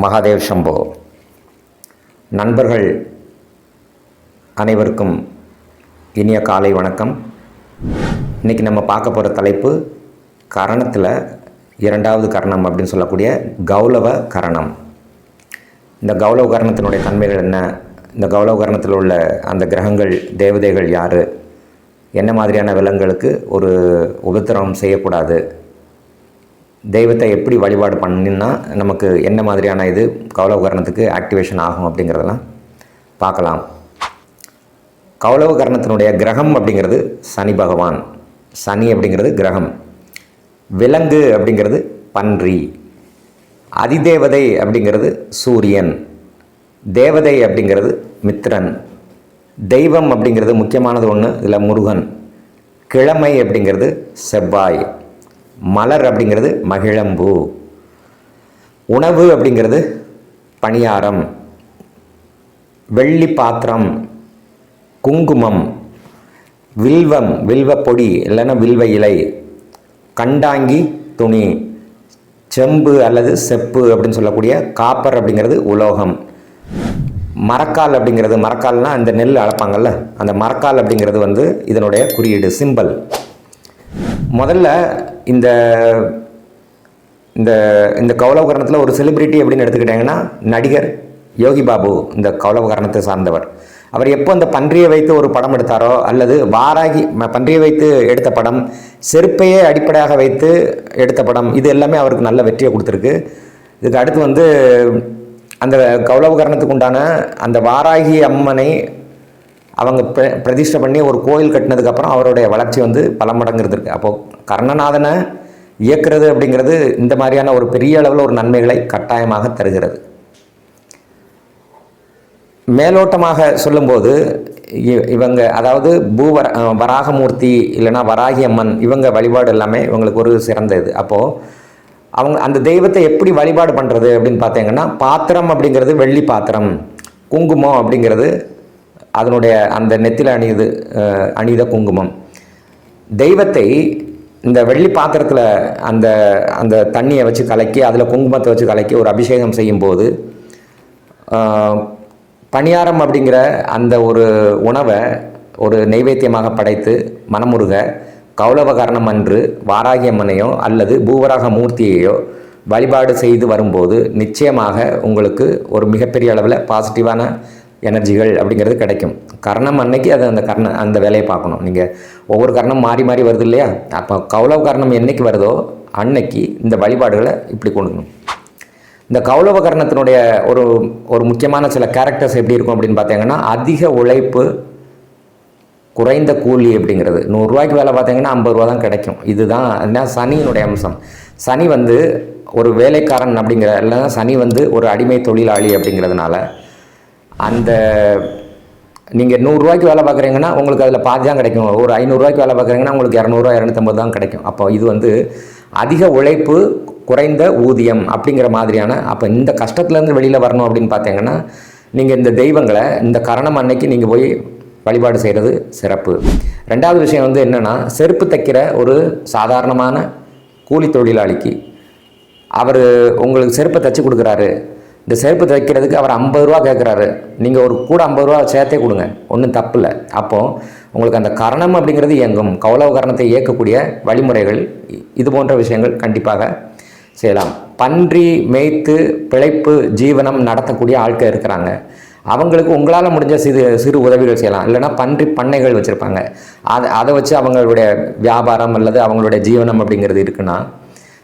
மகாதேவ் சம்போ. நண்பர்கள் அனைவருக்கும் இனிய காலை வணக்கம். இன்றைக்கி நம்ம பார்க்க போகிற தலைப்பு கரணத்தில் இரண்டாவது கரணம் அப்படின்னு சொல்லக்கூடிய கௌளவ கரணம். இந்த கௌளவ கரணத்தினுடைய தன்மைகள் என்ன, இந்த கௌளவ கரணத்தில் உள்ள அந்த கிரகங்கள் தேவதைகள் யார், என்ன மாதிரியான விலங்குகளுக்கு ஒரு உபத்திரவம் செய்யக்கூடாது, தெய்வத்தை எப்படி வழிபாடு பண்ணினா நமக்கு என்ன மாதிரியான இது கௌளவ கரணத்துக்கு ஆக்டிவேஷன் ஆகும் அப்படிங்கிறதெல்லாம் பார்க்கலாம். கௌளவ கரணத்தினுடைய கிரகம் அப்படிங்கிறது சனி பகவான். சனி அப்படிங்கிறது கிரகம். விலங்கு அப்படிங்கிறது பன்றி. அதிதேவதை அப்படிங்கிறது சூரியன். தேவதை அப்படிங்கிறது மித்ரன். தெய்வம் அப்படிங்கிறது முக்கியமானது ஒன்று, இதில் முருகன். கிழமை அப்படிங்கிறது செவ்வாய். மலர் அப்படிங்கிறது மகிழம்பூ. உணவு அப்படிங்கிறது பணியாரம். வெள்ளி பாத்திரம், குங்குமம், வில்வம், வில்வ பொடி இல்லைன்னா வில்வ இலை, கண்டாங்கி துணி, செம்பு அல்லது செப்பு அப்படின்னு சொல்லக்கூடிய காப்பர் அப்படிங்கிறது உலோகம். மரக்கால் அப்படிங்கிறது, மரக்கால்னால் இந்த நெல் அளப்பாங்கள்ல, அந்த மரக்கால் அப்படிங்கிறது இதனுடைய குறியீடு, சிம்பல். முதல்ல இந்த இந்த இந்த கௌளவ கரணத்தில் ஒரு செலிபிரிட்டி அப்படின்னு எடுத்துக்கிட்டிங்கன்னா நடிகர் யோகி பாபு இந்த கௌளவ கரணத்தை சார்ந்தவர். அவர் எப்போ இந்த பன்றியை வைத்து ஒரு படம் எடுத்தாரோ, அல்லது வாராகி பன்றியை வைத்து எடுத்த படம், செருப்பையே அடிப்படையாக வைத்து எடுத்த படம், இது எல்லாமே அவருக்கு நல்ல வெற்றியை கொடுத்துருக்கு. இதுக்கு அடுத்து அந்த கௌளவ கரணத்துக்கு உண்டான அந்த வாராகி அம்மனை அவங்க பிரதிஷ்டை பண்ணி ஒரு கோயில் கட்டினதுக்கப்புறம் அவருடைய வளர்ச்சி பல மடங்கு இருந்திருக்கு. அப்போது கர்ணநாதனை இயக்கிறது அப்படிங்கிறது இந்த மாதிரியான ஒரு பெரிய அளவில் ஒரு நன்மைகளை கட்டாயமாக தருகிறது. மேலோட்டமாக சொல்லும்போது இவங்க அதாவது வராகமூர்த்தி இல்லைன்னா வராகி அம்மன், இவங்க வழிபாடு எல்லாமே இவங்களுக்கு ஒரு சிறந்த இது. அப்போது அவங்க அந்த தெய்வத்தை எப்படி வழிபாடு பண்ணுறது அப்படின்னு பார்த்தீங்கன்னா, பாத்திரம் அப்படிங்கிறது வெள்ளி பாத்திரம், குங்குமம் அப்படிங்கிறது அதனுடைய அந்த நெத்தியில் அணித குங்குமம். தெய்வத்தை இந்த வெள்ளி பாத்திரத்தில் அந்த அந்த தண்ணியை வச்சு கலக்கி அதில் குங்குமத்தை வச்சு கலக்கி ஒரு அபிஷேகம் செய்யும்போது பணியாரம் அப்படிங்கிற அந்த ஒரு உணவை ஒரு நைவேத்தியமாக படைத்து மனமுருக கௌளவ கரணம் அன்று வாராகி அம்மனையோ அல்லது பூவராக மூர்த்தியையோ வழிபாடு செய்து வரும்போது நிச்சயமாக உங்களுக்கு ஒரு மிகப்பெரிய அளவில் பாசிட்டிவான எனர்ஜிகள் அப்படிங்கிறது கிடைக்கும். கரணம் அன்னைக்கு அது அந்த வேலையை பார்க்கணும். நீங்கள் ஒவ்வொரு கரணம் மாறி மாறி வருது இல்லையா, அப்போ கௌளவ கரணம் என்றைக்கு வருதோ அன்னைக்கு இந்த வழிபாடுகளை இப்படி கொண்டுக்கணும். இந்த கௌளவ கரணத்தினுடைய ஒரு முக்கியமான சில கேரக்டர்ஸ் எப்படி இருக்கும் அப்படின்னு பார்த்தீங்கன்னா, அதிக உழைப்பு, குறைந்த கூலி அப்படிங்கிறது. 100 ரூபாய்க்கு வேலை பார்த்தீங்கன்னா 50 ரூபா தான் கிடைக்கும். இதுதான் சனியினுடைய அம்சம். சனி ஒரு வேலைக்காரன் அப்படிங்கிற, இல்லைன்னா சனி ஒரு அடிமை தொழிலாளி அப்படிங்கிறதுனால அந்த நீங்கள் 100 ரூபாய்க்கு வேலை பார்க்குறீங்கன்னா உங்களுக்கு அதில் பாதி தான் கிடைக்கும். ஒரு 500 ரூபாய்க்கு வேலை பார்க்குறீங்கன்னா உங்களுக்கு 200 250 தான் கிடைக்கும். அப்போ இது அதிக உழைப்பு, குறைந்த ஊதியம் அப்படிங்கிற மாதிரியான. அப்போ இந்த கஷ்டத்துலேருந்து வெளியில் வரணும் அப்படின்னு பார்த்தீங்கன்னா, நீங்கள் இந்த தெய்வங்களை இந்த கரணம் அன்னைக்கு நீங்கள் போய் வழிபாடு செய்கிறது சிறப்பு. ரெண்டாவது விஷயம் என்னென்னா, செருப்பு தைக்கிற ஒரு சாதாரணமான கூலி தொழிலாளிக்கு அவர் உங்களுக்கு செருப்பை தைச்சி கொடுக்குறாரு. இந்த செருப்பு தைக்கிறதுக்கு அவர் 50 ரூபா கேட்குறாரு. நீங்கள் ஒரு கூட 50 ரூபா சேர்த்தே கொடுங்க, ஒன்றும் தப்பு இல்லை. அப்போது உங்களுக்கு அந்த கரணம் அப்படிங்கிறது இயங்கும். கௌளவ கரணத்தை இயக்கக்கூடிய வழிமுறைகள் இது போன்ற விஷயங்கள் கண்டிப்பாக செய்யலாம். பன்றி மேய்த்து பிழைப்பு ஜீவனம் நடத்தக்கூடிய ஆட்கள் இருக்கிறாங்க. அவங்களுக்கு உங்களால் முடிஞ்ச சிறு உதவிகள் செய்யலாம். இல்லைனா பன்றி பண்ணைகள் வச்சுருப்பாங்க. அதை வச்சு அவங்களுடைய வியாபாரம் அல்லது அவங்களுடைய ஜீவனம் அப்படிங்கிறது இருக்குன்னா,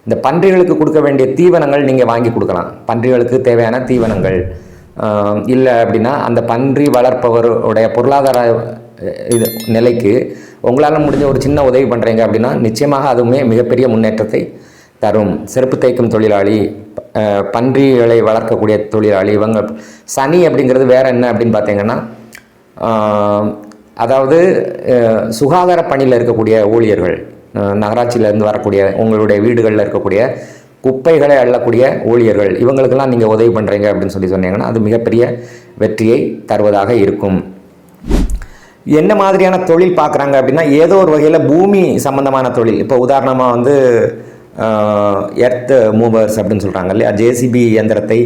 இந்த பன்றிகளுக்கு கொடுக்க வேண்டிய தீவனங்கள் நீங்கள் வாங்கி கொடுக்கலாம். பன்றிகளுக்கு தேவையான தீவனங்கள் இல்லை அப்படின்னா, அந்த பன்றி வளர்ப்பவருடைய பொருளாதார நிலைக்கு உங்களால் முடிஞ்ச ஒரு சின்ன உதவி பண்ணுறீங்க அப்படின்னா நிச்சயமாக அதுவுமே மிகப்பெரிய முன்னேற்றத்தை தரும். செருப்பு தைக்கும் தொழிலாளி, பன்றிகளை வளர்க்கக்கூடிய தொழிலாளி, இவங்க சனி அப்படிங்கிறது வேறு என்ன அப்படின்னு பார்த்தீங்கன்னா, அதாவது சுகாதார பணியில் இருக்கக்கூடிய ஊழியர்கள், நகராட்சியிலேருந்து வரக்கூடிய உங்களுடைய வீடுகளில் இருக்கக்கூடிய குப்பைகளை அள்ளக்கூடிய ஊழியர்கள், இவங்களுக்கெல்லாம் நீங்கள் உதவி பண்ணுறீங்க அப்படின்னு சொன்னீங்கன்னா அது மிகப்பெரிய வெற்றியை தருவதாக இருக்கும். என்ன மாதிரியான தொழில் பார்க்குறாங்க அப்படின்னா, ஏதோ ஒரு வகையில் பூமி சம்பந்தமான தொழில். இப்போ உதாரணமாக எர்த் மூவர்ஸ் அப்படின்னு சொல்கிறாங்க இல்லையா, ஜேசிபி இயந்திரத்தை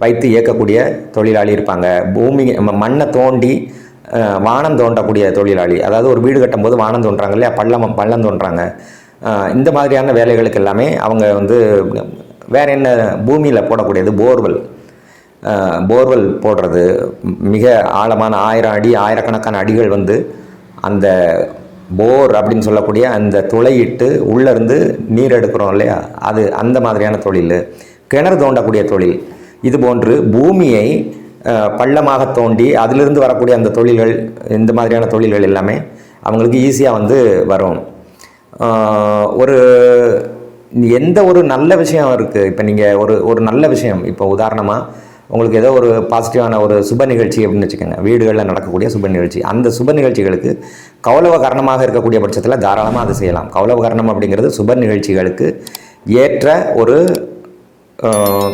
வைத்து இயக்கக்கூடிய தொழிலாளி இருப்பாங்க. பூமி மண்ணை தோண்டி வானம் தோண்டக்கூடிய தொழிலாளி, அதாவது ஒரு வீடு கட்டும்போது வானம் தோன்றாங்க இல்லையா, பள்ளம் தோன்றாங்க. இந்த மாதிரியான வேலைகளுக்கு எல்லாமே அவங்க வந்து வேறு என்ன பூமியில் போடக்கூடியது போர்வெல் போடுறது. மிக ஆழமான 1000 அடி ஆயிரக்கணக்கான அடிகள் வந்து அந்த போர் அப்படின்னு சொல்லக்கூடிய அந்த துளையிட்டு உள்ளேருந்து நீர் எடுக்கிறோம் இல்லையா, அது அந்த மாதிரியான தொழில். கிணறு தோண்டக்கூடிய தொழில். இது போன்று பூமியை பள்ளமாக தோண்டி அதிலிருந்து வரக்கூடிய அந்த தொழில்கள், இந்த மாதிரியான தொழில்கள் எல்லாமே அவங்களுக்கு ஈஸியாக வந்து வரும். ஒரு எந்த ஒரு நல்ல விஷயம் இருக்குது, இப்போ நீங்கள் ஒரு நல்ல விஷயம், இப்போ உதாரணமாக உங்களுக்கு ஏதோ ஒரு பாசிட்டிவான ஒரு சுப நிகழ்ச்சி அப்படின்னு வச்சுக்கோங்க, வீடுகளில் நடக்கக்கூடிய சுப நிகழ்ச்சி. அந்த சுப நிகழ்ச்சிகளுக்கு கௌலவ கரணமாக இருக்கக்கூடிய பட்சத்தில் தாராளமாக அது செய்யலாம். கௌலவ கரணம் அப்படிங்கிறது சுப நிகழ்ச்சிகளுக்கு ஏற்ற ஒரு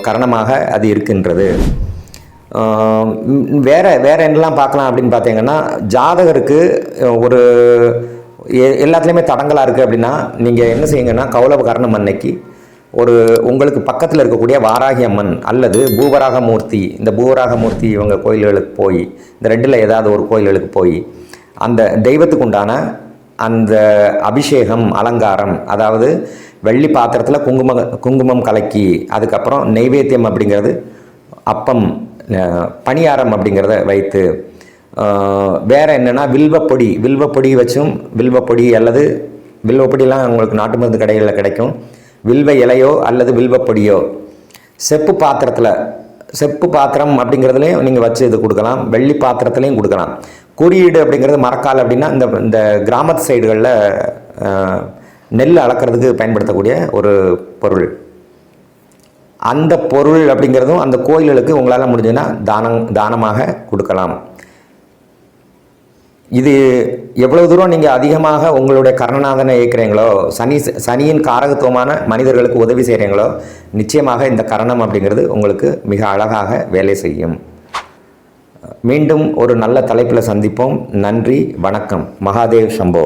கரணமாக அது இருக்கின்றது. வேறு என்னெல்லாம் பார்க்கலாம் அப்படின்னு பார்த்தீங்கன்னா, ஜாதகருக்கு ஒரு எல்லாத்துலேயுமே தடங்களாக இருக்குது அப்படின்னா நீங்கள் என்ன செய்யுங்கன்னா, கௌலவ கரணம் அன்னைக்கு உங்களுக்கு பக்கத்தில் இருக்கக்கூடிய வாராகி அம்மன் அல்லது பூவராகமூர்த்தி, இந்த பூவராகமூர்த்தி இவங்க கோயில்களுக்கு போய், இந்த ரெண்டில் ஏதாவது ஒரு கோயில்களுக்கு போய் அந்த தெய்வத்துக்கு உண்டான அந்த அபிஷேகம் அலங்காரம், அதாவது வெள்ளி பாத்திரத்தில் குங்குமம் கலக்கி, அதுக்கப்புறம் நெய்வேத்தியம் அப்படிங்கிறது அப்பம் பணியாரம் அப்படிங்கிறத வைத்து, வேறு என்னென்னா வில்வப்பொடி வச்சும், வில்வப்பொடி அல்லது வில்வப்பொடியெலாம் உங்களுக்கு நாட்டு மருந்து கடைகளில் கிடைக்கும். வில்வ இலையோ அல்லது வில்வப்பொடியோ செப்பு பாத்திரம் அப்படிங்கிறதுலையும் நீங்கள் வச்சு இது கொடுக்கலாம். வெள்ளி பாத்திரத்துலேயும் கொடுக்கலாம். குறியீடு அப்படிங்கிறது மரக்கால் அப்படின்னா இந்த கிராமத்து சைடுகளில் நெல் அளக்கிறதுக்கு பயன்படுத்தக்கூடிய ஒரு பொருள். அந்த பொருள் அப்படிங்கிறதும் அந்த கோயில்களுக்கு உங்களால் முடிஞ்சதுன்னா தானமாக கொடுக்கலாம். இது எவ்வளவு தூரம் நீங்கள் அதிகமாக உங்களுடைய கர்ணநாதனை இயக்கிறீங்களோ, சனியின் காரகத்துவமான மனிதர்களுக்கு உதவி செய்கிறீங்களோ, நிச்சயமாக இந்த கரணம் அப்படிங்கிறது உங்களுக்கு மிக அழகாக வேலை செய்யும். மீண்டும் ஒரு நல்ல தலைப்பில் சந்திப்போம். நன்றி, வணக்கம். மகாதேவ் சம்போ.